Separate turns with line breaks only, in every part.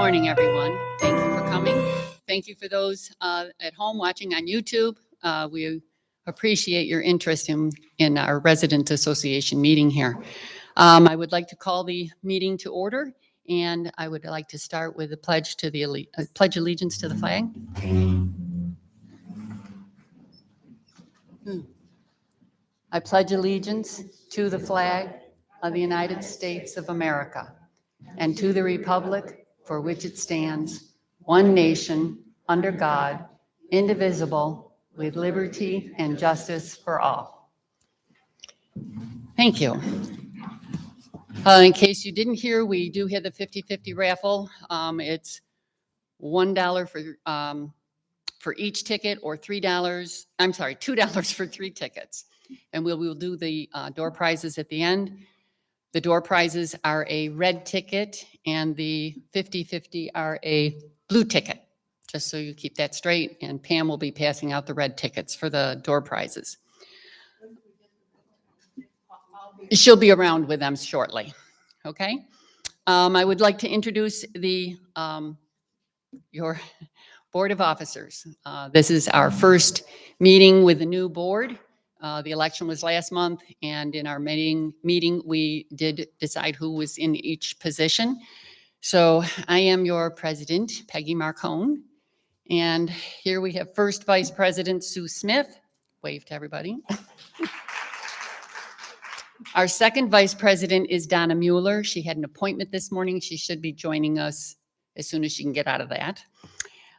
morning, everyone. Thank you for coming. Thank you for those at home watching on YouTube. We appreciate your interest in our resident association meeting here. I would like to call the meeting to order, and I would like to start with a pledge to the pledge allegiance to the flag. I pledge allegiance to the flag of the United States of America and to the republic for which it stands, one nation, under God, indivisible, with liberty and justice for all. Thank you. In case you didn't hear, we do have the 50-50 raffle. It's $1 for each ticket, or $2 for 3 tickets. And we'll do the door prizes at the end. The door prizes are a red ticket, and the 50-50 are a blue ticket, just so you keep that straight. And Pam will be passing out the red tickets for the door prizes. She'll be around with them shortly, okay? I would like to introduce your Board of Officers. This is our first meeting with the new board. The election was last month, and in our meeting, we did decide who was in each position. So I am your president, Peggy Marcone, and here we have First Vice President Sue Smith. Wave to everybody. Our second vice president is Donna Mueller. She had an appointment this morning. She should be joining us as soon as she can get out of that.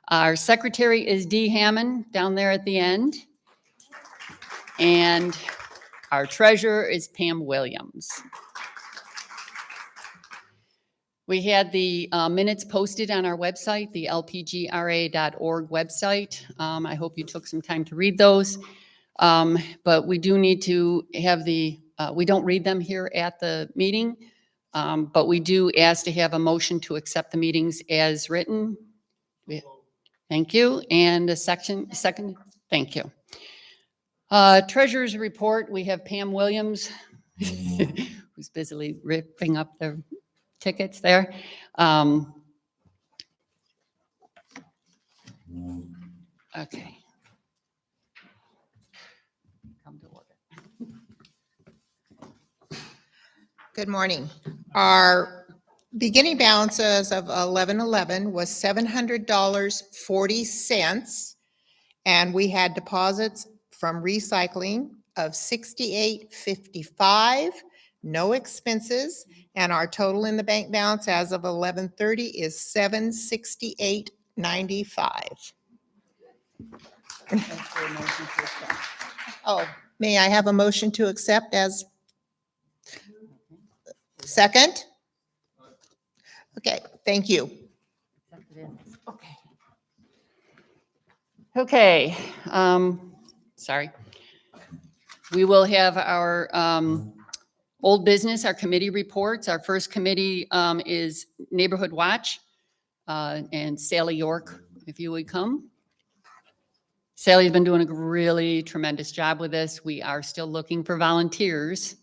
Our secretary is Dee Hammond down there at the end. And our treasurer is Pam Williams. We had the minutes posted on our website, the lpgra.org website. I hope you took some time to read those. But we do need to have we don't read them here at the meeting, but we do ask to have a motion to accept the meetings as written. Thank you. And a second, thank you. Treasurer's report, we have Pam Williams, who's busily ripping up the tickets there. Okay. Come to order.
Good morning. Our beginning balances of 11/11 was $700.40, and we had deposits from recycling of $68.55, no expenses, and our total in the bank balance as of 11/30 is $768.95. Oh, may I have a motion to accept as second? Okay, thank you.
Okay. Sorry. We will have our old business, our committee reports. Our first committee is Neighborhood Watch, and Sally York, if you would come. Sally's been doing a really tremendous job with this. We are still looking for volunteers.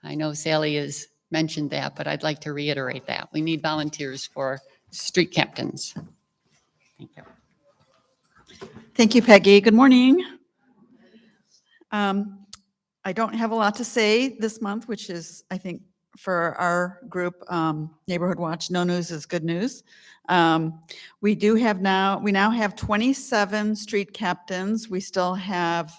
I know Sally has mentioned that, but I'd like to reiterate that. We need volunteers for street captains. Thank you.
Thank you, Peggy. Good morning. I don't have a lot to say this month, which is, I think, for our group, Neighborhood Watch, no news is good news. We now have 27 street captains. We still have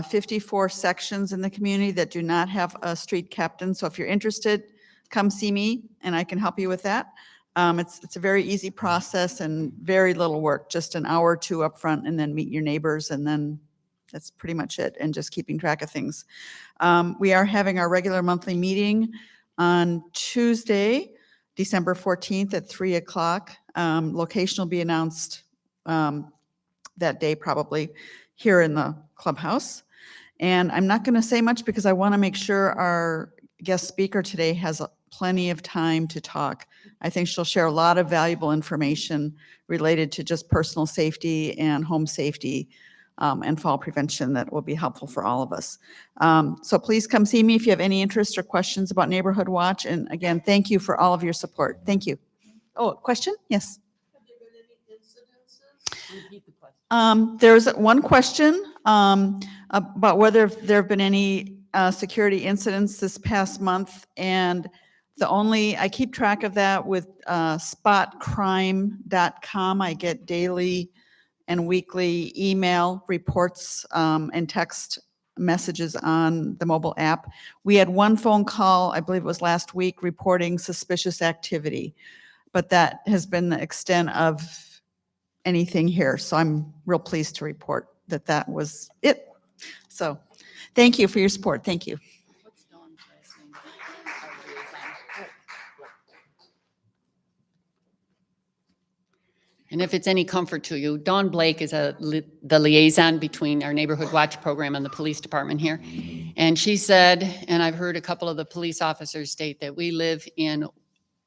54 sections in the community that do not have a street captain. So if you're interested, come see me and I can help you with that. It's a very easy process and very little work, just an hour or two up front and then meet your neighbors, and then that's pretty much it, and just keeping track of things. We are having our regular monthly meeting on Tuesday, December 14th at 3 o'clock. Location will be announced that day, probably here in the clubhouse. And I'm not going to say much because I want to make sure our guest speaker today has plenty of time to talk. I think she'll share a lot of valuable information related to just personal safety and home safety and fall prevention that will be helpful for all of us. So please come see me if you have any interest or questions about Neighborhood Watch. And again, thank you for all of your support. Thank you. Oh, question? Yes.
Have there been any incidences?
There's one question about whether there have been any security incidents this past month. And I keep track of that with spotcrime.com. I get daily and weekly email reports and text messages on the mobile app. We had one phone call, I believe it was last week, reporting suspicious activity. But that has been the extent of anything here. So I'm real pleased to report that that was it. So thank you for your support. Thank you.
What's Dawn's last name? Our liaison. And if it's any comfort to you, Dawn Blake is the liaison between our Neighborhood Watch program and the police department here. And she said, and I've heard a couple of the police officers state, that we live in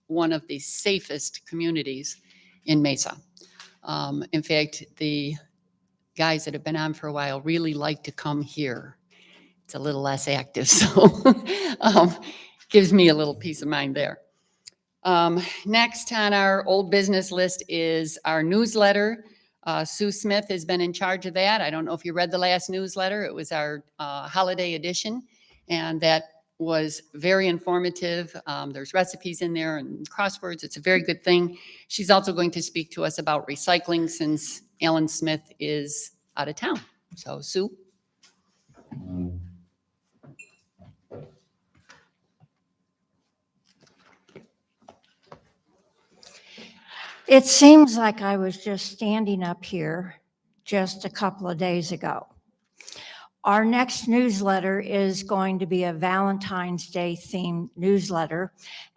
one of the safest communities in Mesa. In fact, the guys that have been on for a while really like to come here. It's a little less active, so gives me a little peace of mind there. Next on our old business list is our newsletter. Sue Smith has been in charge of that. I don't know if you read the last newsletter. It was our holiday edition, and that was very informative. There's recipes in there and crosswords. It's a very good thing. She's also going to speak to us about recycling since Alan Smith is out of town. So, Sue?
It seems like I was just standing up here just a couple of days ago. Our next newsletter is going to be a Valentine's Day themed newsletter,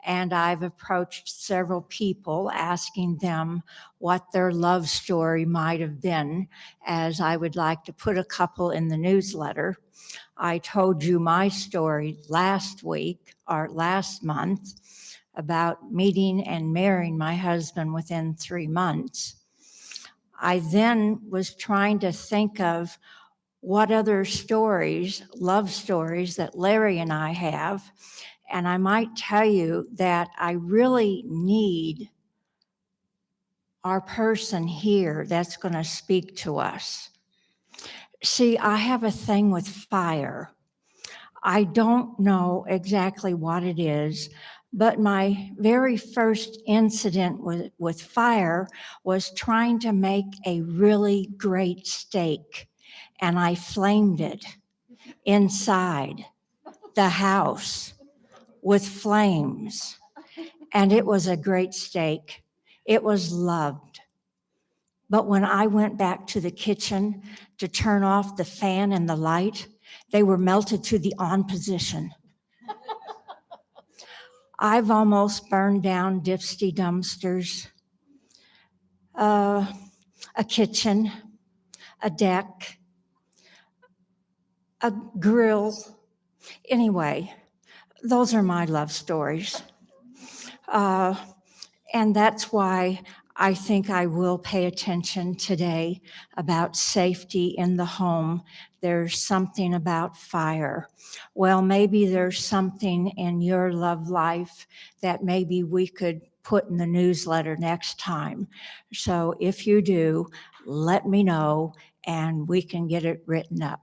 and I've approached several people asking them what their love story might have been, as I would like to put a couple in the newsletter. I told you my story last week or last month about meeting and marrying my husband within 3 months. I then was trying to think of what other stories, love stories that Larry and I have. And I might tell you that I really need our person here that's going to speak to us. See, I have a thing with fire. I don't know exactly what it is, but my very first incident with fire was trying to make a really great steak, and I flamed it inside the house with flames, and it was a great steak. It was loved. But when I went back to the kitchen to turn off the fan and the light, they were melted to the on position. I've almost burned down Dipsty dumpsters, a kitchen, a deck, a grill. Anyway, those are my love stories. And that's why I think I will pay attention today about safety in the home. There's something about fire. Well, maybe there's something in your love life that maybe we could put in the newsletter next time. So if you do, let me know and we can get it written up.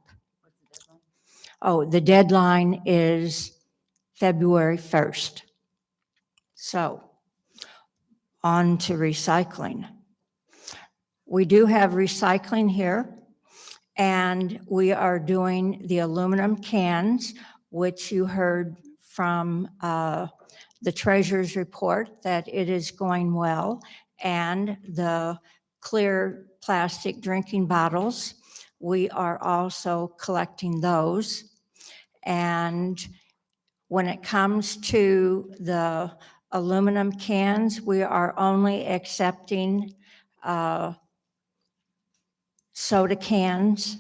Oh, the deadline is February 1st. So on to recycling. We do have recycling here, and we are doing the aluminum cans, which you heard from the treasurer's report that it is going well, and the clear plastic drinking bottles. We are also collecting those. And when it comes to the aluminum cans, we are only accepting soda cans,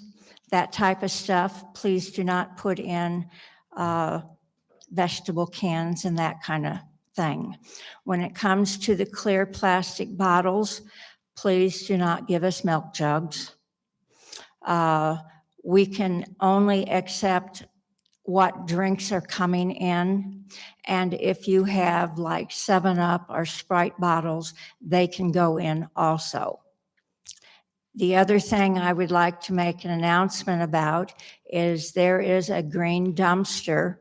that type of stuff. Please do not put in vegetable cans and that kind of thing. When it comes to the clear plastic bottles, please do not give us milk jugs. We can only accept what drinks are coming in. And if you have like 7-Up or Sprite bottles, they can go in also. The other thing I would like to make an announcement about is there is a green dumpster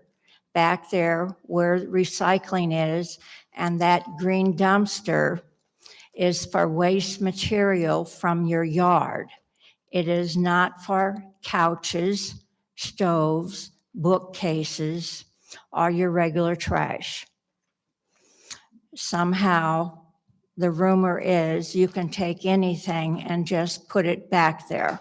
back there where recycling is, and that green dumpster is for waste material from your yard. It is not for couches, stoves, bookcases, or your regular trash. Somehow, the rumor is you can take anything and just put it back there,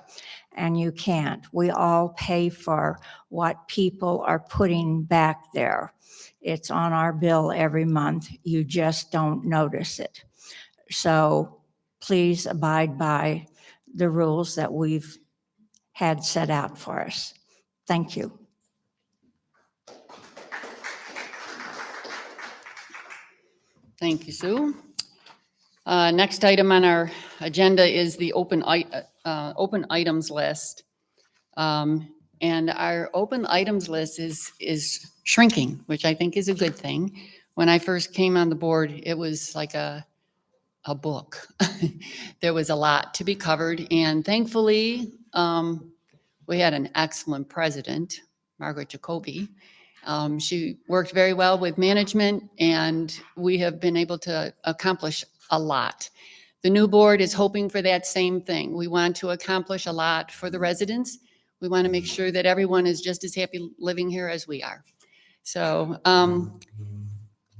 and you can't. We all pay for what people are putting back there. It's on our bill every month. You just don't notice it. So please abide by the rules that we've had set out for us. Thank you.
Thank you, Sue. Next item on our agenda is the open items list. And our open items list is shrinking, which I think is a good thing. When I first came on the board, it was like a book. There was a lot to be covered, and thankfully, we had an excellent president, Margaret Jacoby. She worked very well with management, and we have been able to accomplish a lot. The new board is hoping for that same thing. We want to accomplish a lot for the residents. We want to make sure that everyone is just as happy living here as we are. So on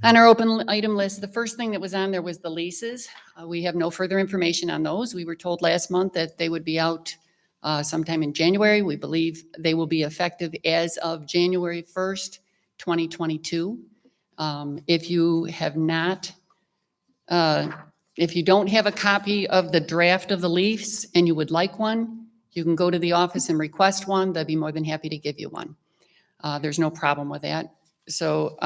our open item list, the first thing that was on there was the leases. We have no further information on those. We were told last month that they would be out sometime in January. We believe they will be effective as of January 1st, 2022. If you have not, if you don't have a copy of the draft of the lease and you would like one, you can go to the office and request one. They'll be more than happy to give you one. There's no problem with that. So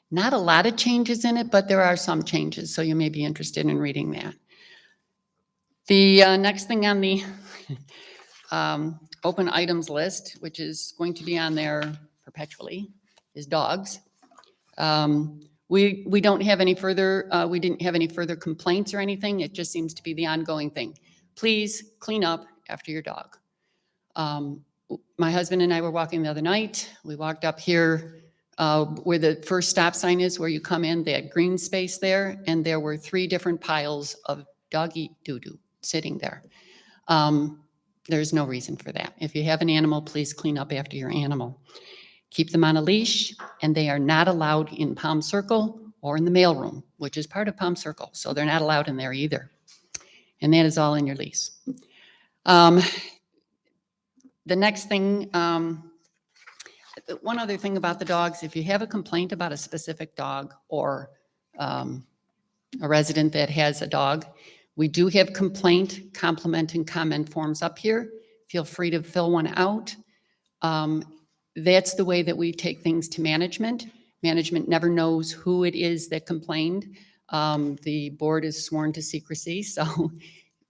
not a lot of changes in it, but there are some changes, so you may be interested in reading that. The next thing on the open items list, which is going to be on there perpetually, is dogs. We don't have any further, we didn't have any further complaints or anything. It just seems to be the ongoing thing. Please clean up after your dog. My husband and I were walking the other night. We walked up here where the first stop sign is, where you come in, they had green space there, and there were 3 different piles of doggy doo-doo sitting there. There's no reason for that. If you have an animal, please clean up after your animal. Keep them on a leash, and they are not allowed in Palm Circle or in the mailroom, which is part of Palm Circle, so they're not allowed in there either. And that is all in your lease. The next thing, one other thing about the dogs, if you have a complaint about a specific dog or a resident that has a dog, we do have complaint, compliment, and comment forms up here. Feel free to fill one out. That's the way that we take things to management. Management never knows who it is that complained. The board is sworn to secrecy, so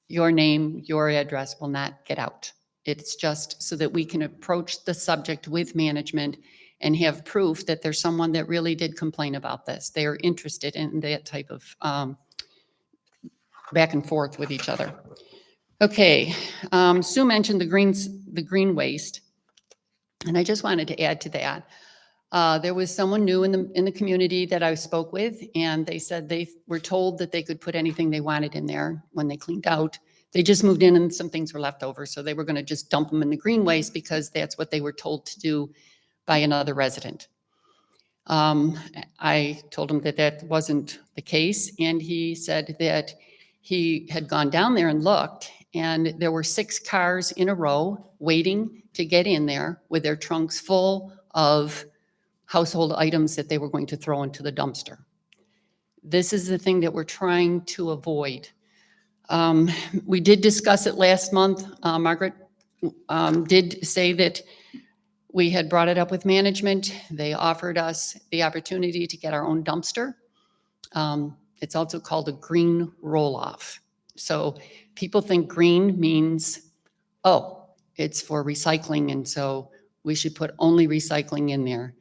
your name, your address will not get out. It's just so that we can approach the subject with management and have proof that there's someone that really did complain about this. They are interested in that type of back and forth with each other. Okay, Sue mentioned the green waste, and I just wanted to add to that. There was someone new in the community that I spoke with, and they said they were told that they could put anything they wanted in there when they cleaned out. They just moved in and some things were left over, so they were going to just dump them in the green waste because that's what they were told to do by another resident. I told him that that wasn't the case, and he said that he had gone down there and looked, and there were 6 cars in a row waiting to get in there with their trunks full of household items that they were going to throw into the dumpster. This is the thing that we're trying to avoid. We did discuss it last month. Margaret did say that we had brought it up with management. They offered us the opportunity to get our own dumpster. It's also called a green roll-off. So people think green means, oh, it's for recycling, and so we should put only recycling in there.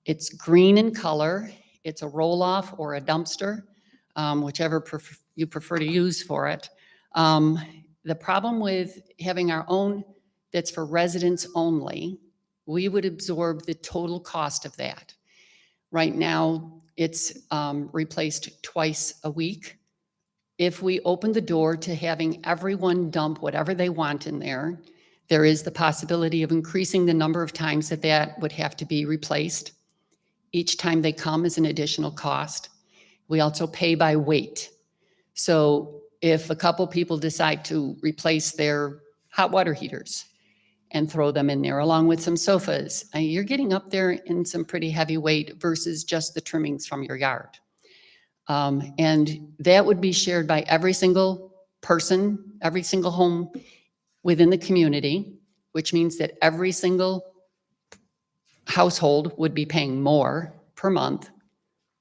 It's green in color. It's a roll-off or a dumpster, whichever you prefer to use for it. The problem with having our own that's for residents only, we would absorb the total cost of that. Right now, it's replaced twice a week. If we open the door to having everyone dump whatever they want in there, there is the possibility of increasing the number of times that that would have to be replaced. Each time they come is an additional cost. We also pay by weight. So if a couple people decide to replace their hot water heaters and throw them in there along with some sofas, you're getting up there in some pretty heavy weight versus just the trimmings from your yard. And that would be shared by every single person, every single home within the community, which means that every single household would be paying more per month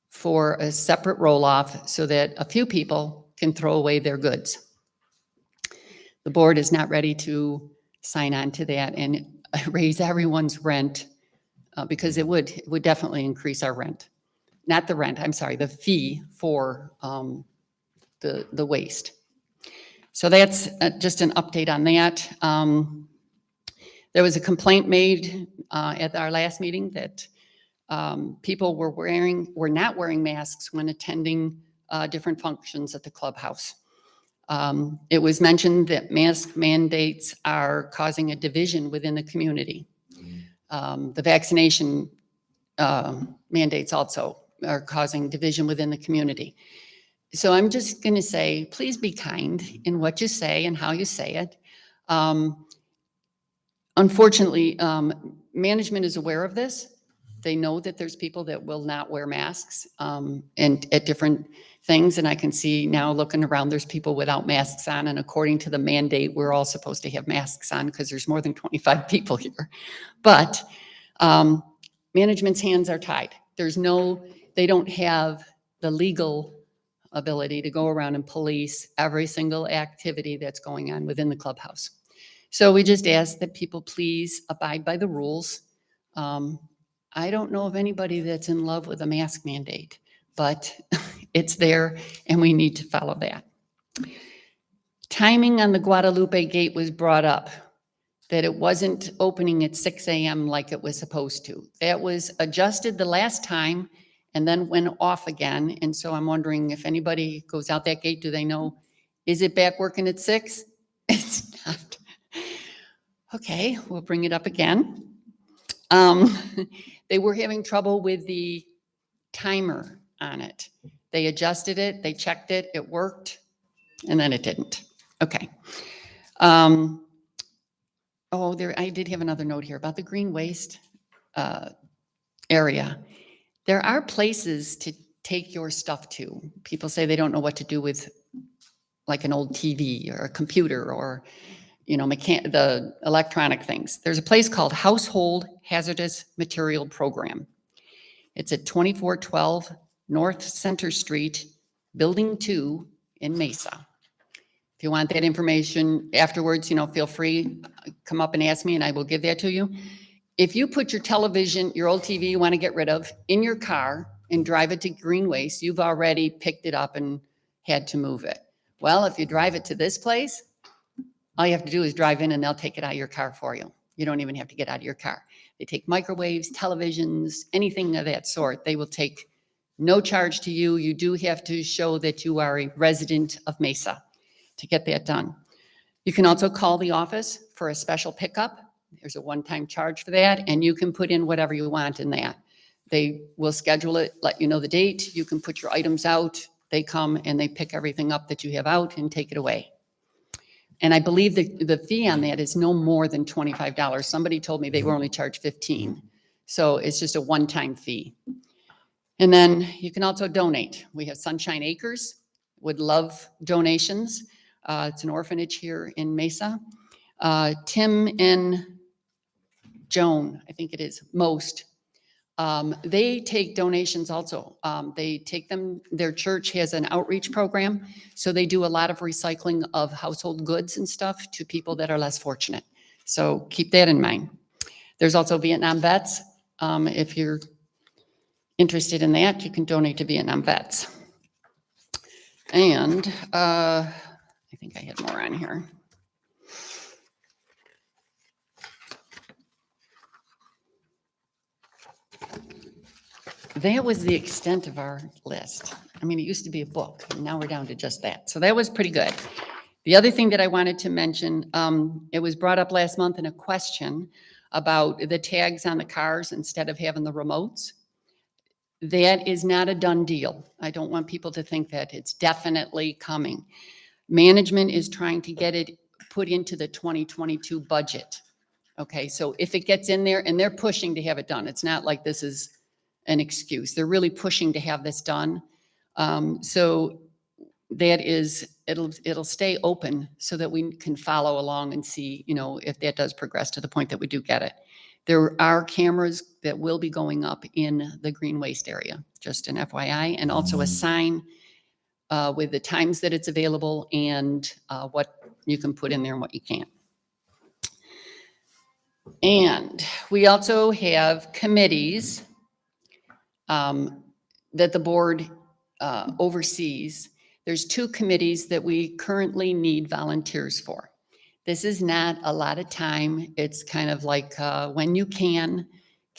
for a separate roll-off so that a few people can throw away their goods. The board is not ready to sign on to that and raise everyone's rent because it would definitely increase our rent. Not the rent, I'm sorry, the fee for the waste. So that's just an update on that. There was a complaint made at our last meeting that people were not wearing masks when attending different functions at the clubhouse. It was mentioned that mask mandates are causing a division within the community. The vaccination mandates also are causing division within the community. So I'm just going to say, please be kind in what you say and how you say it. Unfortunately, management is aware of this. They know that there's people that will not wear masks and at different things. And I can see now looking around, there's people without masks on. And according to the mandate, we're all supposed to have masks on because there's more than 25 people here. But management's hands are tied. They don't have the legal ability to go around and police every single activity that's going on within the clubhouse. So we just ask that people please abide by the rules. I don't know of anybody that's in love with a mask mandate, but it's there and we need to follow that. Timing on the Guadalupe Gate was brought up, that it wasn't opening at 6 a.m. like it was supposed to. That was adjusted the last time and then went off again. And so I'm wondering if anybody goes out that gate, do they know, is it back working at 6? It's not. Okay, we'll bring it up again. They were having trouble with the timer on it. They adjusted it, they checked it, it worked, and then it didn't. Okay. I did have another note here about the green waste area. There are places to take your stuff to. People say they don't know what to do with like an old TV or a computer or the electronic things. There's a place called Household Hazardous Material Program. It's at 2412 North Center Street, Building 2 in Mesa. If you want that information afterwards, feel free, come up and ask me and I will give that to you. If you put your television, your old TV you want to get rid of, in your car and drive it to green waste, you've already picked it up and had to move it. Well, if you drive it to this place, all you have to do is drive in and they'll take it out of your car for you. You don't even have to get out of your car. They take microwaves, televisions, anything of that sort. They will take no charge to you. You do have to show that you are a resident of Mesa to get that done. You can also call the office for a special pickup. There's a one-time charge for that, and you can put in whatever you want in that. They will schedule it, let you know the date. You can put your items out. They come and they pick everything up that you have out and take it away. And I believe the fee on that is no more than $25. Somebody told me they were only charged $15. So it's just a one-time fee. And then you can also donate. We have Sunshine Acres, would love donations. It's an orphanage here in Mesa. Tim and Joan, I think it is, Most, they take donations also. They take them, their church has an outreach program, so they do a lot of recycling of household goods and stuff to people that are less fortunate. So keep that in mind. There's also Vietnam Vets. If you're interested in that, you can donate to Vietnam Vets. And I think I had more on here. That was the extent of our list. I mean, it used to be a book, and now we're down to just that. So that was pretty good. The other thing that I wanted to mention, it was brought up last month in a question about the tags on the cars instead of having the remotes. That is not a done deal. I don't want people to think that. It's definitely coming. Management is trying to get it put into the 2022 budget. Okay, so if it gets in there, and they're pushing to have it done, it's not like this is an excuse. They're really pushing to have this done. So that is, it'll stay open so that we can follow along and see, you know, if that does progress to the point that we do get it. There are cameras that will be going up in the green waste area, just an FYI, and also a sign with the times that it's available and what you can put in there and what you can't. And we also have committees that the board oversees. There's 2 committees that we currently need volunteers for. This is not a lot of time. It's kind of like when you can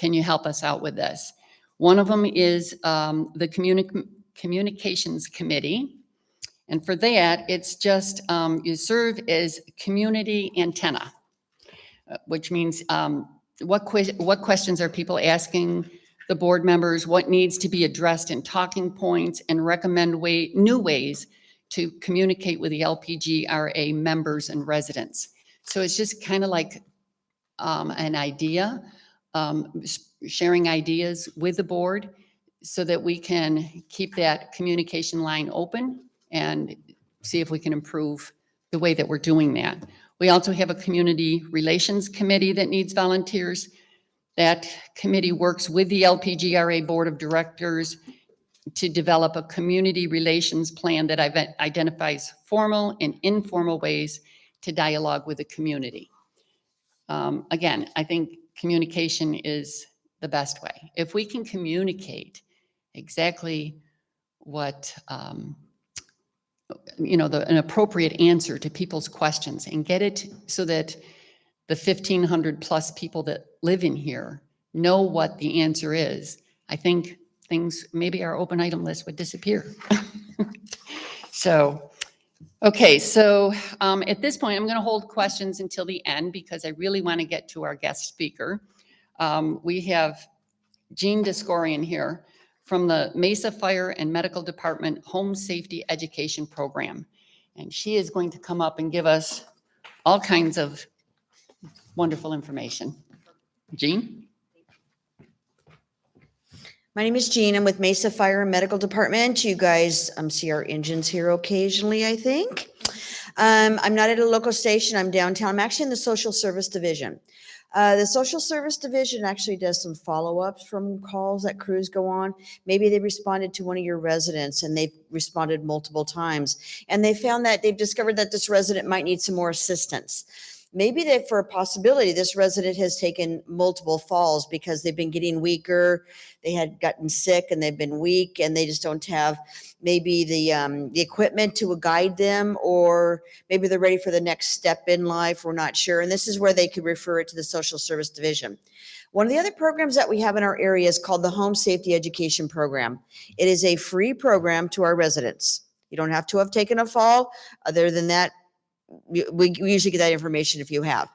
you help us out with this? One of them is the Communications Committee. And for that, it's just you serve as community antenna, which means what questions are people asking the board members, what needs to be addressed in talking points, and recommend new ways to communicate with the LPGRA members and residents. So it's just kind of like an idea, sharing ideas with the board so that we can keep that communication line open and see if we can improve the way that we're doing that. We also have a community relations committee that needs volunteers. That committee works with the LPGRA Board of Directors to develop a community relations plan that identifies formal and informal ways to dialogue with the community. Again, I think communication is the best way. If we can communicate exactly what, you know, an appropriate answer to people's questions and get it so that the 1,500 plus people that live in here know what the answer is, I think things, maybe our open item list would disappear. So, okay, so at this point, I'm going to hold questions until the end because I really want to get to our guest speaker. We have Jean Discorian here from the Mesa Fire and Medical Department Home Safety Education Program. And she is going to come up and give us all kinds of wonderful information. Jean?
My name is Jean. I'm with Mesa Fire and Medical Department. You guys see our engines here occasionally, I think. I'm not at a local station. I'm downtown. I'm actually in the Social Service Division. The Social Service Division actually does some follow-ups from calls that crews go on. Maybe they responded to one of your residents and they've responded multiple times. And they found that they've discovered that this resident might need some more assistance. Maybe that for a possibility, this resident has taken multiple falls because they've been getting weaker. They had gotten sick and they've been weak and they just don't have maybe the equipment to guide them, or maybe they're ready for the next step in life. We're not sure. And this is where they could refer it to the Social Service Division. One of the other programs that we have in our area is called the Home Safety Education Program. It is a free program to our residents. You don't have to have taken a fall. Other than that, we usually get that information if you have.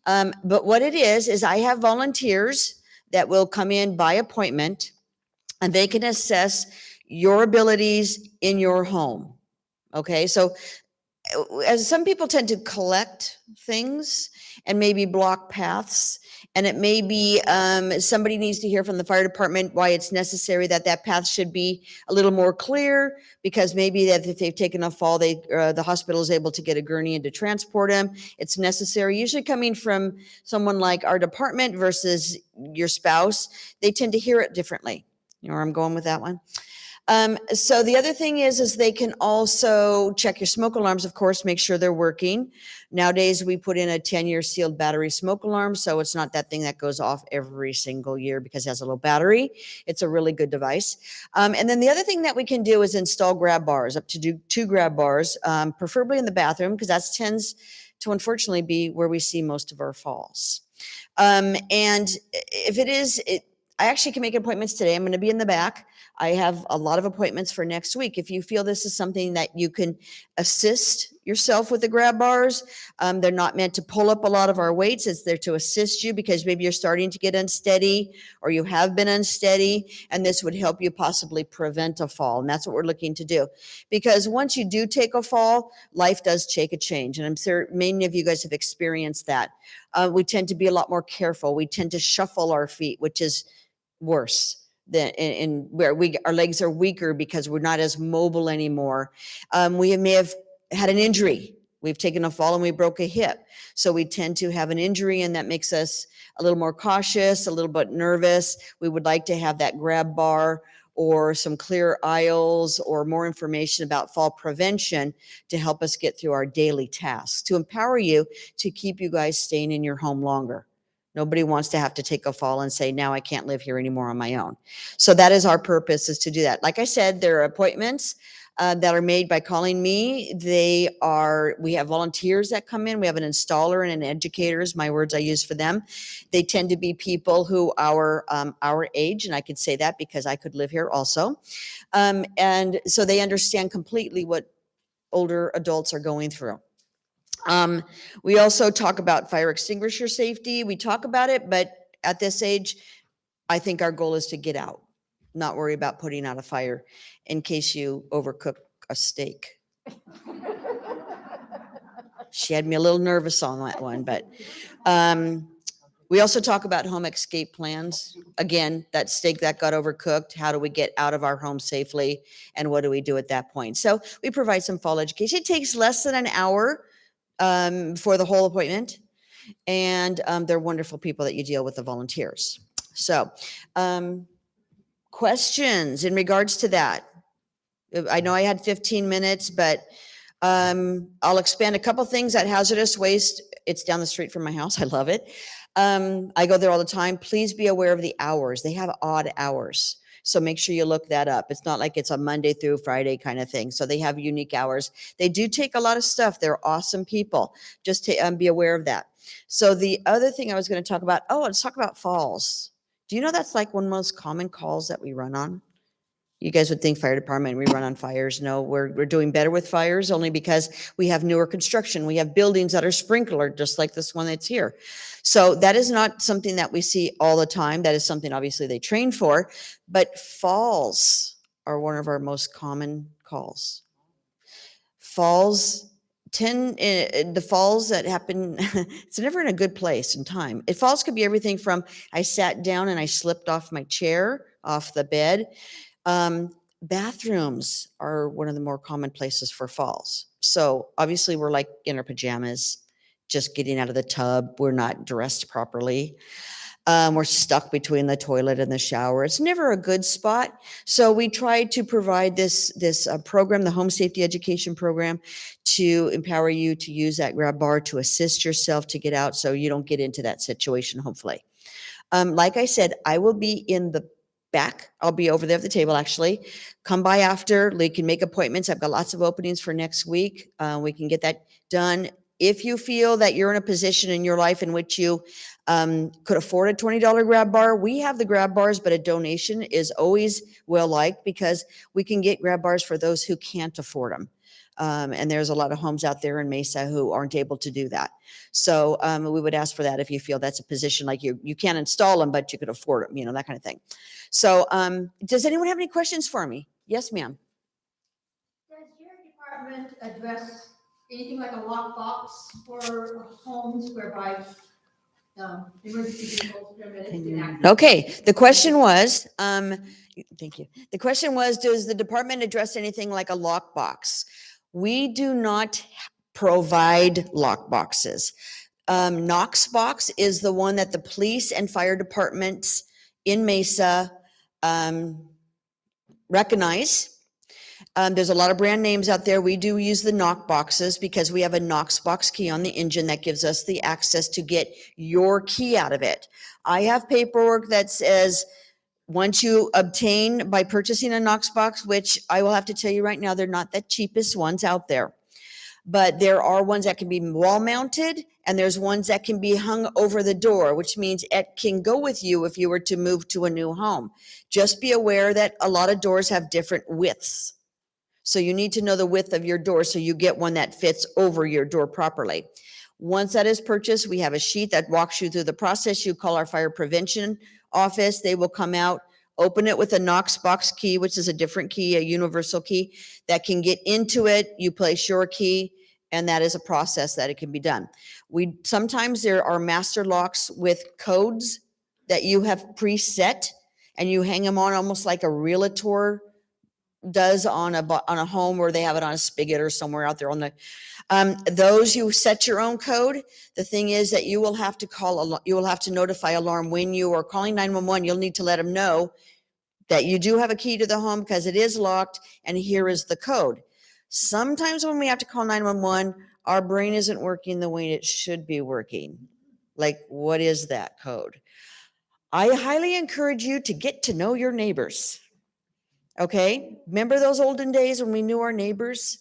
But what it is I have volunteers that will come in by appointment and they can assess your abilities in your home. Okay, so as some people tend to collect things and maybe block paths, and it may be somebody needs to hear from the fire department why it's necessary that that path should be a little more clear, because maybe that if they've taken a fall, the hospital is able to get a gurney in to transport them. It's necessary, usually coming from someone like our department versus your spouse. They tend to hear it differently. You know where I'm going with that one? So the other thing is they can also check your smoke alarms, of course, make sure they're working. Nowadays, we put in a 10-year sealed battery smoke alarm, so it's not that thing that goes off every single year because it has a low battery. It's a really good device. And then the other thing that we can do is install grab bars, up to 2 grab bars, preferably in the bathroom, because that tends to unfortunately be where we see most of our falls. And if it is, I actually can make appointments today. I'm going to be in the back. I have a lot of appointments for next week. If you feel this is something that you can assist yourself with the grab bars, they're not meant to pull up a lot of our weights. It's there to assist you because maybe you're starting to get unsteady or you have been unsteady, and this would help you possibly prevent a fall. And that's what we're looking to do. Because once you do take a fall, life does take a change. And I'm sure many of you guys have experienced that. We tend to be a lot more careful. We tend to shuffle our feet, which is worse than in where our legs are weaker because we're not as mobile anymore. We may have had an injury. We've taken a fall and we broke a hip. So we tend to have an injury, and that makes us a little more cautious, a little bit nervous. We would like to have that grab bar or some clear aisles or more information about fall prevention to help us get through our daily tasks, to empower you, to keep you guys staying in your home longer. Nobody wants to have to take a fall and say, now I can't live here anymore on my own. So that is our purpose, is to do that. Like I said, there are appointments that are made by calling me. We have volunteers that come in. We have an installer and an educator is my words I use for them. They tend to be people who are our age, and I could say that because I could live here also. And so they understand completely what older adults are going through. We also talk about fire extinguisher safety. We talk about it, but at this age, I think our goal is to get out, not worry about putting out a fire in case you overcook a steak. She had me a little nervous on that one, but we also talk about home escape plans. Again, that steak that got overcooked, how do we get out of our home safely, and what do we do at that point? So we provide some fall education. It takes less than an hour for the whole appointment. And they're wonderful people that you deal with, the volunteers. So questions in regards to that? I know I had 15 minutes, but I'll expand a couple things at hazardous waste. It's down the street from my house. I love it. I go there all the time. Please be aware of the hours. They have odd hours. So make sure you look that up. It's not like it's a Monday through Friday kind of thing. So they have unique hours. They do take a lot of stuff. They're awesome people. Just to be aware of that. So the other thing I was going to talk about, let's talk about falls. Do you know that's like one of the most common calls that we run on? You guys would think fire department, we run on fires. No, we're doing better with fires only because we have newer construction. We have buildings that are sprinklered, just like this one that's here. So that is not something that we see all the time. That is something obviously they train for, but falls are one of our most common calls. Falls the falls that happen, it's never in a good place and time. Falls could be everything from I sat down and I slipped off my chair, off the bed. Bathrooms are one of the more common places for falls. So obviously we're like in our pajamas, just getting out of the tub. We're not dressed properly. We're stuck between the toilet and the shower. It's never a good spot. So we try to provide this program, the Home Safety Education Program, to empower you to use that grab bar to assist yourself to get out so you don't get into that situation, hopefully. Like I said, I will be in the back. I'll be over there at the table, actually. Come by after. You can make appointments. I've got lots of openings for next week. We can get that done. If you feel that you're in a position in your life in which you could afford a $20 grab bar, we have the grab bars, but a donation is always well liked because we can get grab bars for those who can't afford them. And there's a lot of homes out there in Mesa who aren't able to do that. So we would ask for that if you feel that's a position like you can't install them, but you could afford them, that kind of thing. So does anyone have any questions for me? Yes, ma'am.
Does your department address anything like a lockbox for homes whereby emergency vehicles, paramedics can access?
Okay, the question was, thank you. The question was, does the department address anything like a lockbox? We do not provide lockboxes. Knoxbox is the one that the police and fire departments in Mesa recognize. There's a lot of brand names out there. We do use the knock boxes because we have a Knox box key on the engine that gives us the access to get your key out of it. I have paperwork that says once you obtain by purchasing a Knox box, which I will have to tell you right now, they're not the cheapest ones out there. But there are ones that can be wall mounted and there's ones that can be hung over the door, which means it can go with you if you were to move to a new home. Just be aware that a lot of doors have different widths. So you need to know the width of your door so you get one that fits over your door properly. Once that is purchased, we have a sheet that walks you through the process. You call our fire prevention office. They will come out, open it with a Knox box key, which is a different key, a universal key that can get into it. You place your key, and that is a process that it can be done. Sometimes there are master locks with codes that you have preset, and you hang them on almost like a realtor does on a home where they have it on a spigot or somewhere out there on the those you set your own code. The thing is that you will have to notify alarm when you are calling 911. You'll need to let them know that you do have a key to the home because it is locked and here is the code. Sometimes when we have to call 911, our brain isn't working the way it should be working. Like, what is that code? I highly encourage you to get to know your neighbors. Okay, remember those olden days when we knew our neighbors?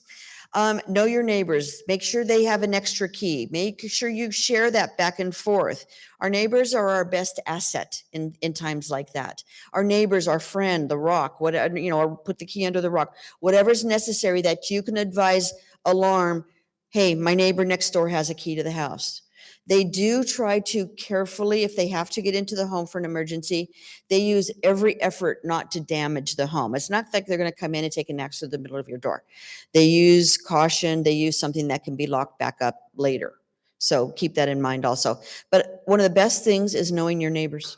Know your neighbors. Make sure they have an extra key. Make sure you share that back and forth. Our neighbors are our best asset in times like that. Our neighbors, our friend, the rock, whatever, or put the key under the rock. Whatever's necessary that you can advise alarm, hey, my neighbor next door has a key to the house. They do try to carefully, if they have to get into the home for an emergency, they use every effort not to damage the home. It's not like they're going to come in and take an axe to the middle of your door. They use caution. They use something that can be locked back up later. So keep that in mind also. But one of the best things is knowing your neighbors.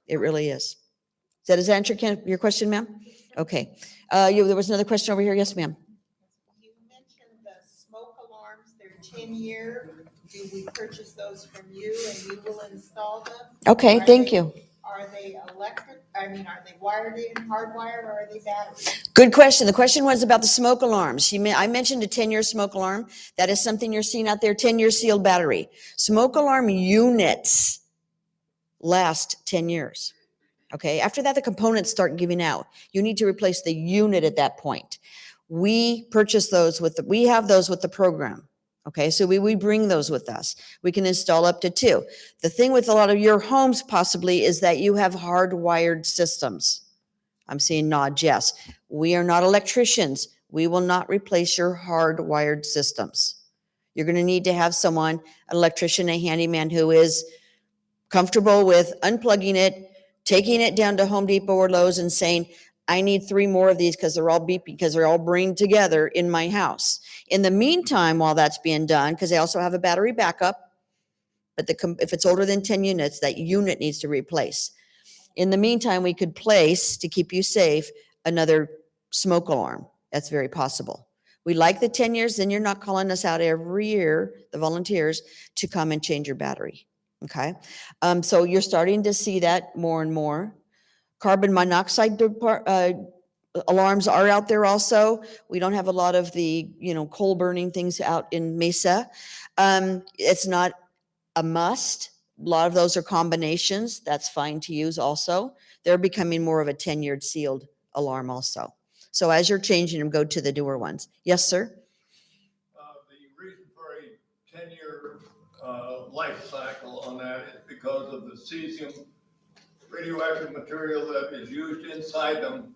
It really is. Does that answer your question, ma'am? Okay. There was another question over here. Yes, ma'am.
You mentioned the smoke alarms, they're 10-year. Do we purchase those from you and you will install them?
Okay, thank you.
Are they electric? Are they wired in, hardwired, or are they battery?
Good question. The question was about the smoke alarms. I mentioned a 10-year smoke alarm. That is something you're seeing out there, 10-year sealed battery. Smoke alarm units last 10 years. Okay, after that, the components start giving out. You need to replace the unit at that point. We purchase those we have those with the program. Okay, so we bring those with us. We can install up to 2. The thing with a lot of your homes possibly is that you have hardwired systems. I'm seeing nod, yes. We are not electricians. We will not replace your hardwired systems. You're going to need to have someone, an electrician, a handyman who is comfortable with unplugging it, taking it down to Home Depot or Lowe's and saying, I need 3 more of these because they're all beeping, because they're all brained together in my house. In the meantime, while that's being done, because they also have a battery backup, but if it's older than 10 units, that unit needs to replace. In the meantime, we could place, to keep you safe, another smoke alarm. That's very possible. We like the 10 years, then you're not calling us out every year, the volunteers, to come and change your battery. Okay? So you're starting to see that more and more. Carbon monoxide alarms are out there also. We don't have a lot of the, coal burning things out in Mesa. It's not a must. A lot of those are combinations. That's fine to use also. They're becoming more of a 10-year sealed alarm also. So as you're changing them, go to the newer ones. Yes, sir?
The reason for a 10-year life cycle on that is because of the cesium radioactive material that is used inside them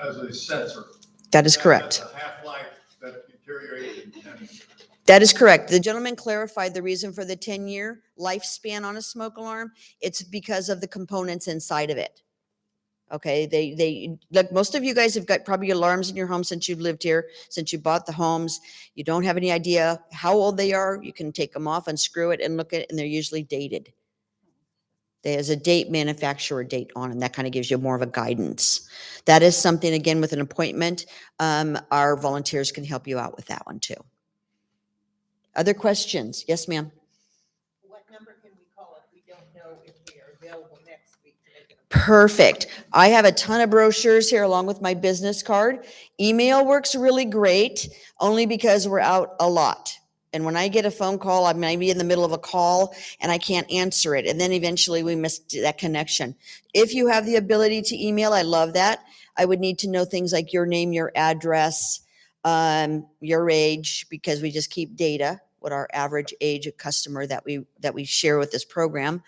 as a sensor.
That is correct.
That's a half-life that deteriorates in 10 years.
That is correct. The gentleman clarified the reason for the 10-year lifespan on a smoke alarm. It's because of the components inside of it. Okay, they like most of you guys have got probably alarms in your home since you've lived here, since you bought the homes. You don't have any idea how old they are. You can take them off, unscrew it, and look at it, and they're usually dated. There's a date, manufacturer date on them. That kind of gives you more of a guidance. That is something, again, with an appointment, our volunteers can help you out with that one too. Other questions? Yes, ma'am.
What number can we call if we don't know if we are available next week to make an
Perfect. I have a ton of brochures here along with my business card. Email works really great, only because we're out a lot. And when I get a phone call, I might be in the middle of a call and I can't answer it. And then eventually we miss that connection. If you have the ability to email, I love that. I would need to know things like your name, your address, your age, because we just keep data, what our average age of customer that we share with this program.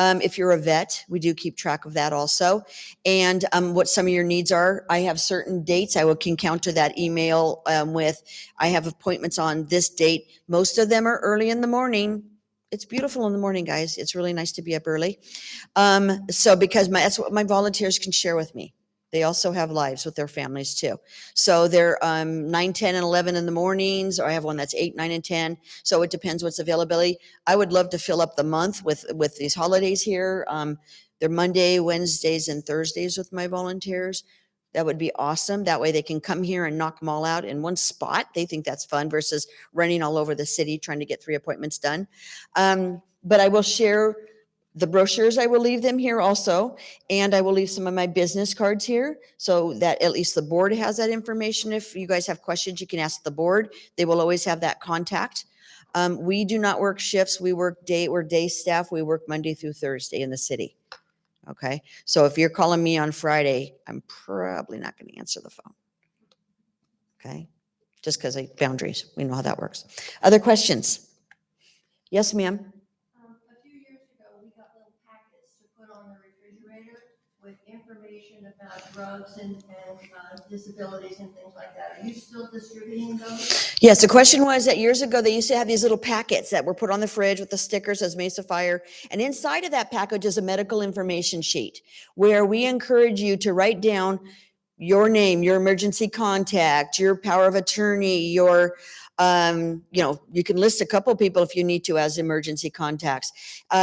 If you're a vet, we do keep track of that also. And what some of your needs are. I have certain dates. can counter that email with, I have appointments on this date. Most of them are early in the morning. It's beautiful in the morning, guys. It's really nice to be up early. So because that's what my volunteers can share with me. They also have lives with their families too. So they're 9, 10, and 11 in the mornings, or I have one that's 8, 9, and 10. So it depends what's availability. I would love to fill up the month with these holidays here. They're Monday, Wednesdays, and Thursdays with my volunteers. That would be awesome. That way they can come here and knock them all out in one spot. They think that's fun versus running all over the city trying to get 3 appointments done. But I will share the brochures. I will leave them here also. And I will leave some of my business cards here so that at least the board has that information. If you guys have questions, you can ask the board. They will always have that contact. We do not work shifts. We're day staff. We work Monday through Thursday in the city. Okay. So if you're calling me on Friday, I'm probably not going to answer the phone. Okay. Just because of boundaries. We know how that works. Other questions? Yes, ma'am.
A few years ago, we got little packets to put on the refrigerator with information about drugs and disabilities and things like that. Are you still distributing those?
Yes, the question was that years ago, they used to have these little packets that were put on the fridge with the stickers as Mesa Fire. And inside of that package is a medical information sheet where we encourage you to write down your name, your emergency contact, your power of attorney, your, you can list a couple people if you need to as emergency contacts.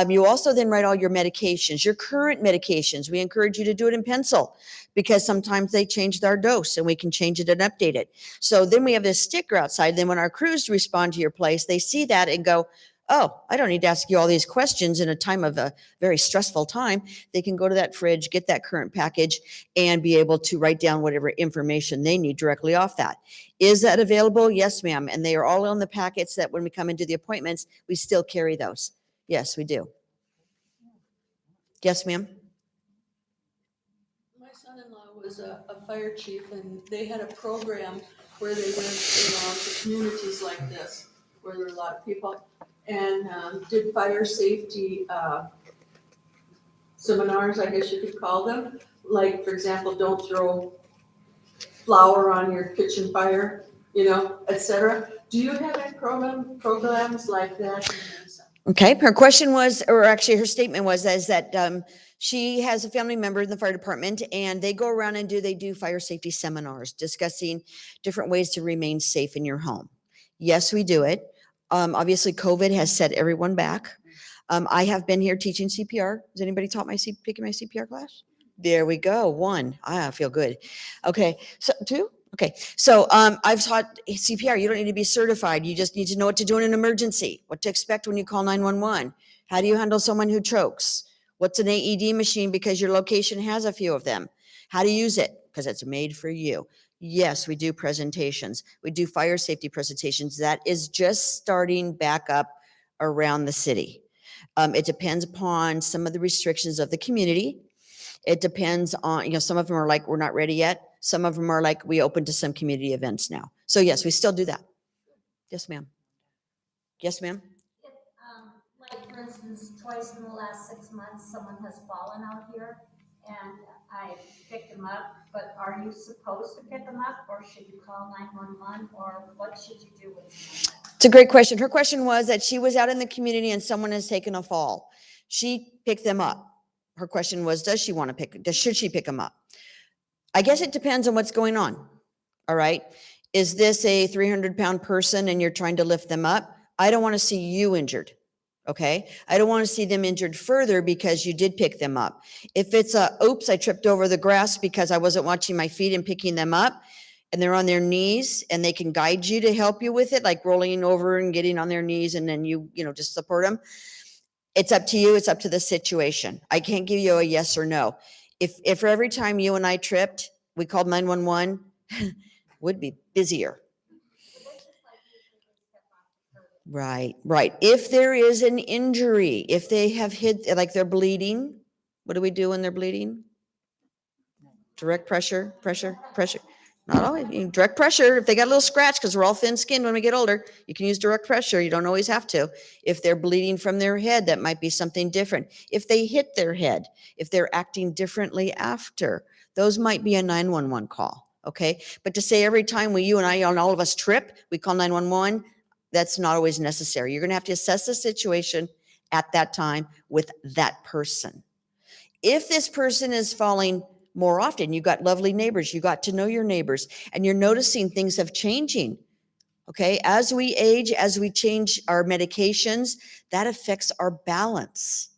You also then write all your medications, your current medications. We encourage you to do it in pencil because sometimes they change their dose and we can change it and update it. So then we have this sticker outside. Then when our crews respond to your place, they see that and go, oh, I don't need to ask you all these questions in a time of a very stressful time. They can go to that fridge, get that current package, and be able to write down whatever information they need directly off that. Is that available? Yes, ma'am. And they are all on the packets that when we come into the appointments, we still carry those. Yes, we do. Yes, ma'am.
My son-in-law was a fire chief, and they had a program where they went, to communities like this, where there are a lot of people, and did fire safety seminars, I guess you could call them. Like, for example, don't throw flour on your kitchen fire, et cetera. Do you have any programs like that?
Okay, her question was, or actually her statement was, is that she has a family member in the fire department and they go around and they do fire safety seminars discussing different ways to remain safe in your home. Yes, we do it. Obviously, COVID has set everyone back. I have been here teaching CPR. Has anybody taught taking my CPR class? There we go. 1. I feel good. Okay, so 2. Okay, so I've taught CPR. You don't need to be certified. You just need to know what to do in an emergency, what to expect when you call 911. How do you handle someone who chokes? What's an AED machine because your location has a few of them? How to use it because it's made for you. Yes, we do presentations. We do fire safety presentations. That is just starting back up around the city. It depends upon some of the restrictions of the community. It depends on, some of them are like, we're not ready yet. Some of them are like, we open to some community events now. So yes, we still do that. Yes, ma'am. Yes, ma'am.
Like for instance, twice in the last 6 months, someone has fallen out here and I picked them up, but are you supposed to pick them up or should you call 911 or what should you do with them?
It's a great question. Her question was that she was out in the community and someone has taken a fall. She picked them up. Her question was, should she pick them up? I guess it depends on what's going on. All right. Is this a 300-pound person and you're trying to lift them up? I don't want to see you injured. Okay. I don't want to see them injured further because you did pick them up. If it's oops, I tripped over the grass because I wasn't watching my feet and picking them up and they're on their knees and they can guide you to help you with it, like rolling over and getting on their knees and then you just support them. It's up to you. It's up to the situation. I can't give you a yes or no. If for every time you and I tripped, we called 911, would be busier. Right, right. If there is an injury, if they have hit, like they're bleeding, what do we do when they're bleeding? Direct pressure, pressure, pressure. Not always, direct pressure. If they got a little scratch, because we're all thin skinned when we get older, you can use direct pressure. You don't always have to. If they're bleeding from their head, that might be something different. If they hit their head, if they're acting differently after, those might be a 911 call. Okay. But to say every time you and I, and all of us trip, we call 911, that's not always necessary. You're going to have to assess the situation at that time with that person. If this person is falling more often, you got lovely neighbors, you got to know your neighbors, and you're noticing things have changing. Okay, as we age, as we change our medications, that affects our balance.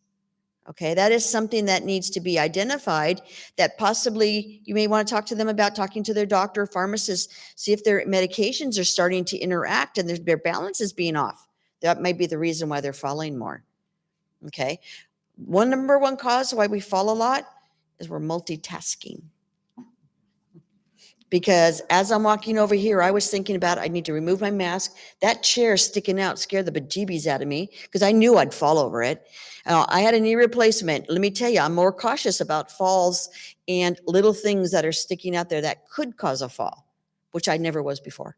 Okay, that is something that needs to be identified, that possibly you may want to talk to them about, talking to their doctor or pharmacist, see if their medications are starting to interact and their balance is being off. That might be the reason why they're falling more. Okay, number one cause why we fall a lot is we're multitasking. Because as I'm walking over here, I was thinking about, I need to remove my mask. That chair sticking out scared the bejeebies out of me because I knew I'd fall over it. I had a knee replacement. Let me tell you, I'm more cautious about falls and little things that are sticking out there that could cause a fall, which I never was before.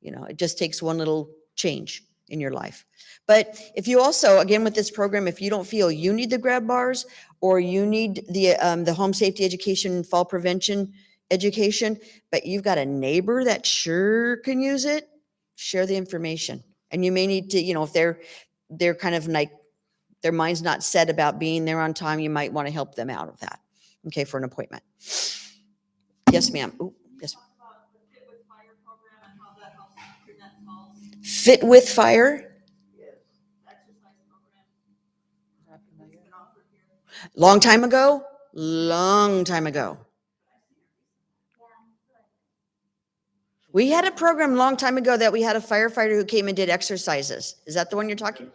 You know, it just takes one little change in your life. But if you also, again, with this program, if you don't feel you need the grab bars or you need the home safety education, fall prevention education, but you've got a neighbor that sure can use it, share the information. And you may need to, you know, if they're kind of like, their mind's not set about being there on time, you might want to help them out of that. Okay, for an appointment. Yes, ma'am. Ooh, yes. Fit with Fire? Long time ago? Long time ago. We had a program a long time ago that we had a firefighter who came and did exercises. Is that the one you're talking?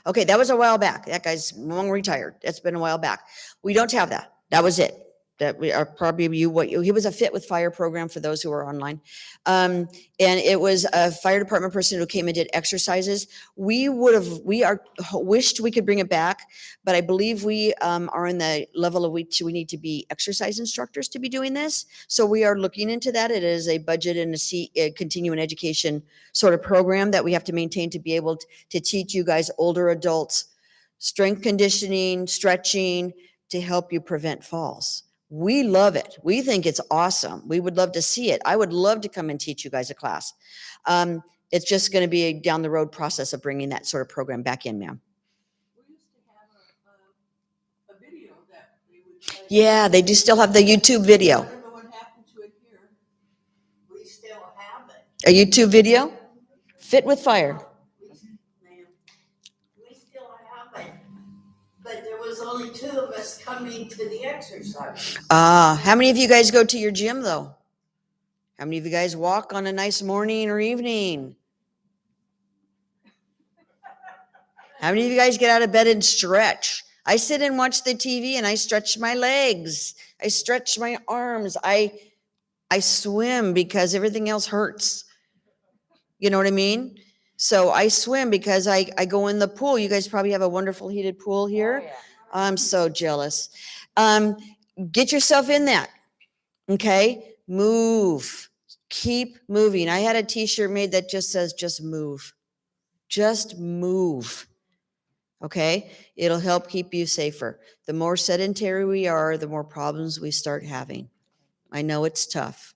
Okay, that was a while back. That guy's long retired. That's been a while back. We don't have that. That was it. That we are probably he was a Fit with Fire program for those who are online. And it was a fire department person who came and did exercises. We wished we could bring it back, but I believe we are in the level of which we need to be exercise instructors to be doing this. So we are looking into that. It is a budget and a continuing education sort of program that we have to maintain to be able to teach you guys, older adults, strength conditioning, stretching, to help you prevent falls. We love it. We think it's awesome. We would love to see it. I would love to come and teach you guys a class. It's just going to be a down the road process of bringing that sort of program back in, ma'am.
We used to have a video that we would play.
Yeah, they do still have the YouTube video.
I don't know what happened to it here.
We still have it.
A YouTube video? Fit with Fire.
Ma'am. We still have it. But there was only 2 of us coming to the exercise.
How many of you guys go to your gym though? How many of you guys walk on a nice morning or evening? How many of you guys get out of bed and stretch? I sit and watch the TV and I stretch my legs. I stretch my arms. I swim because everything else hurts. You know what I mean? So I swim because I go in the pool. You guys probably have a wonderful heated pool here. Oh, yeah. I'm so jealous. Get yourself in that. Okay? Move. Keep moving. I had a t-shirt made that just says, just move. Just move. Okay? It'll help keep you safer. The more sedentary we are, the more problems we start having. I know it's tough.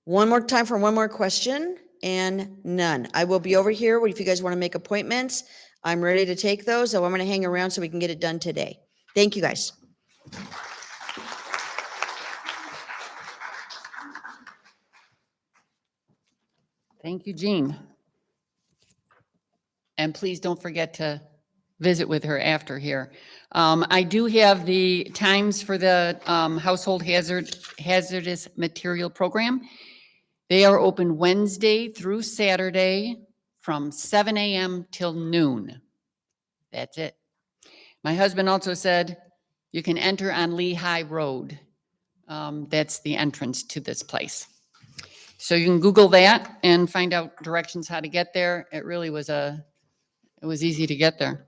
One more time for one more question and none. I will be over here if you guys want to make appointments. I'm ready to take those, so I'm going to hang around so we can get it done today. Thank you, guys.
Thank you, Jean. And please don't forget to visit with her after here. I do have the times for the household hazardous material program. They are open Wednesday through Saturday from 7 a.m. till noon. That's it. My husband also said, You can enter on Lehigh Road. That's the entrance to this place. So you can Google that and find out directions how to get there. It really was it was easy to get there.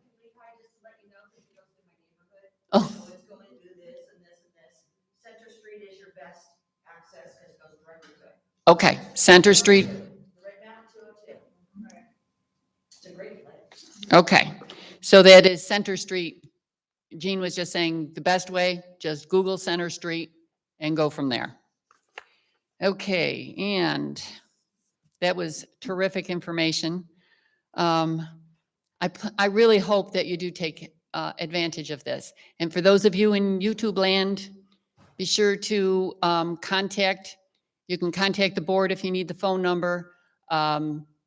Oh,
So it's going to do this and this and this. Center Street is your best access because it goes directly to it.
okay, Center Street.
Right down to it too. It's a great place.
Okay, so that is Center Street. Jean was just saying the best way, just Google Center Street and go from there. Okay, and that was terrific information. I really hope that you do take advantage of this. And for those of you in YouTube land, be sure to you can contact the board if you need the phone number.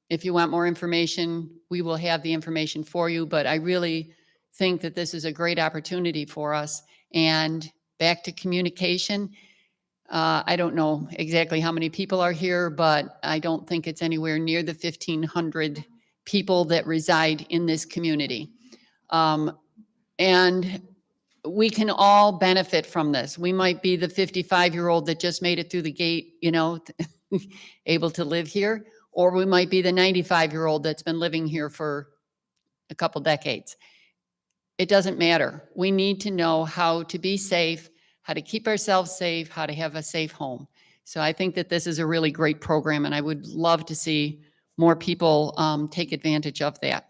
If you want more information, we will have the information for you, but I really think that this is a great opportunity for us. And back to communication, I don't know exactly how many people are here, but I don't think it's anywhere near the 1,500 people that reside in this community. And we can all benefit from this. We might be the 55-year-old that just made it through the gate, able to live here, or we might be the 95-year-old that's been living here for a couple decades. It doesn't matter. We need to know how to be safe, how to keep ourselves safe, how to have a safe home. So I think that this is a really great program, and I would love to see more people take advantage of that.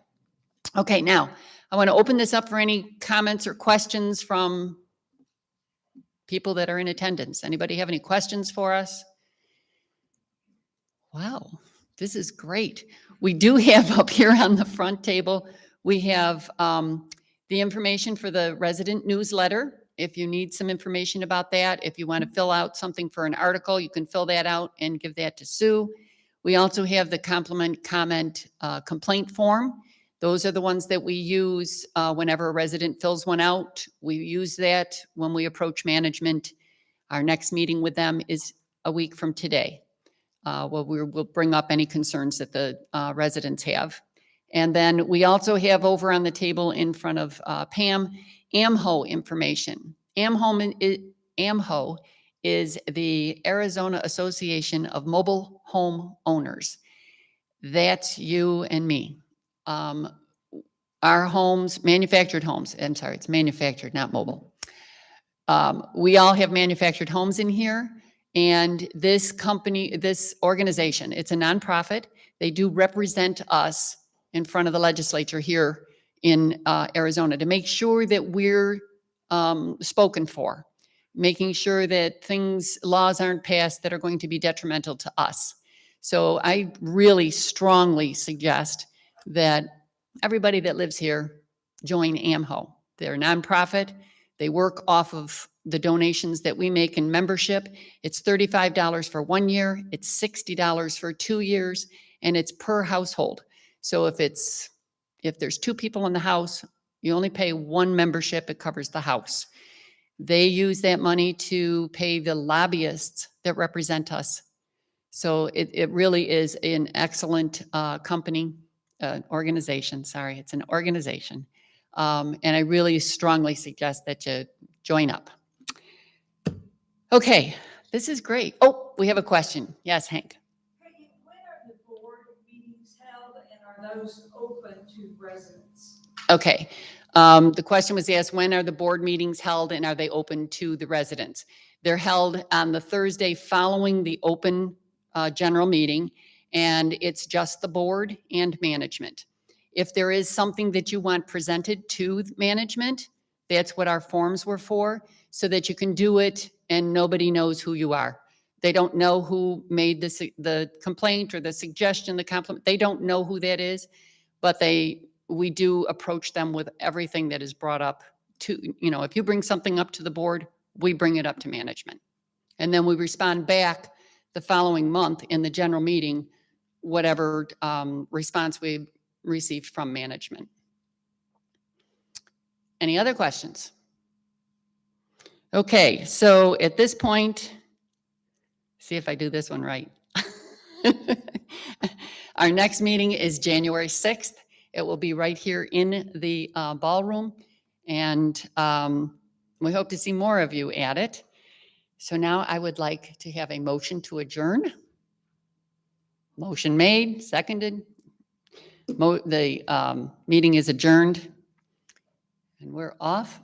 Okay, now I want to open this up for any comments or questions from people that are in attendance. Anybody have any questions for us? Wow, this is great. We do have up here on the front table, we have the information for the resident newsletter. If you need some information about that, if you want to fill out something for an article, you can fill that out and give that to Sue. We also have the compliment comment complaint form. Those are the ones that we use whenever a resident fills one out. We use that when we approach management. Our next meeting with them is a week from today. We'll bring up any concerns that the residents have. And then we also have over on the table in front of Pam, AMHO information. AMHO is the Arizona Association of Mobile Home Owners. That's you and me. Our homes, manufactured homes, I'm sorry, it's manufactured, not mobile. We all have manufactured homes in here, and this company, this organization, it's a nonprofit. They do represent us in front of the legislature here in Arizona to make sure that we're spoken for, making sure that laws aren't passed that are going to be detrimental to us. So I really strongly suggest that everybody that lives here join AMHO. They're a nonprofit. They work off of the donations that we make in membership. It's $35 for 1 year, it's $60 for 2 years, and it's per household. So if there's 2 people in the house, you only pay 1 membership, it covers the house. They use that money to pay the lobbyists that represent us. So it really is an excellent organization, sorry, it's an organization. And I really strongly suggest that you join up. Okay, this is great. Oh, we have a question. Yes, Hank.
Peggy, when are the board meetings held and are those open to residents?
Okay. The question was asked, when are the board meetings held and are they open to the residents? They're held on the Thursday following the open general meeting, and it's just the board and management. If there is something that you want presented to management, that's what our forms were for, so that you can do it and nobody knows who you are. They don't know who made the complaint or the suggestion, the compliment. They don't know who that is, but we do approach them with everything that is brought up to, if you bring something up to the board, we bring it up to management. And then we respond back the following month in the general meeting, whatever response we received from management. Any other questions? Okay, so at this point, see if I do this one right. Our next meeting is January 6th. It will be right here in the ballroom. And We hope to see more of you at it. So now I would like to have a motion to adjourn. Motion made, seconded. The meeting is adjourned. And we're off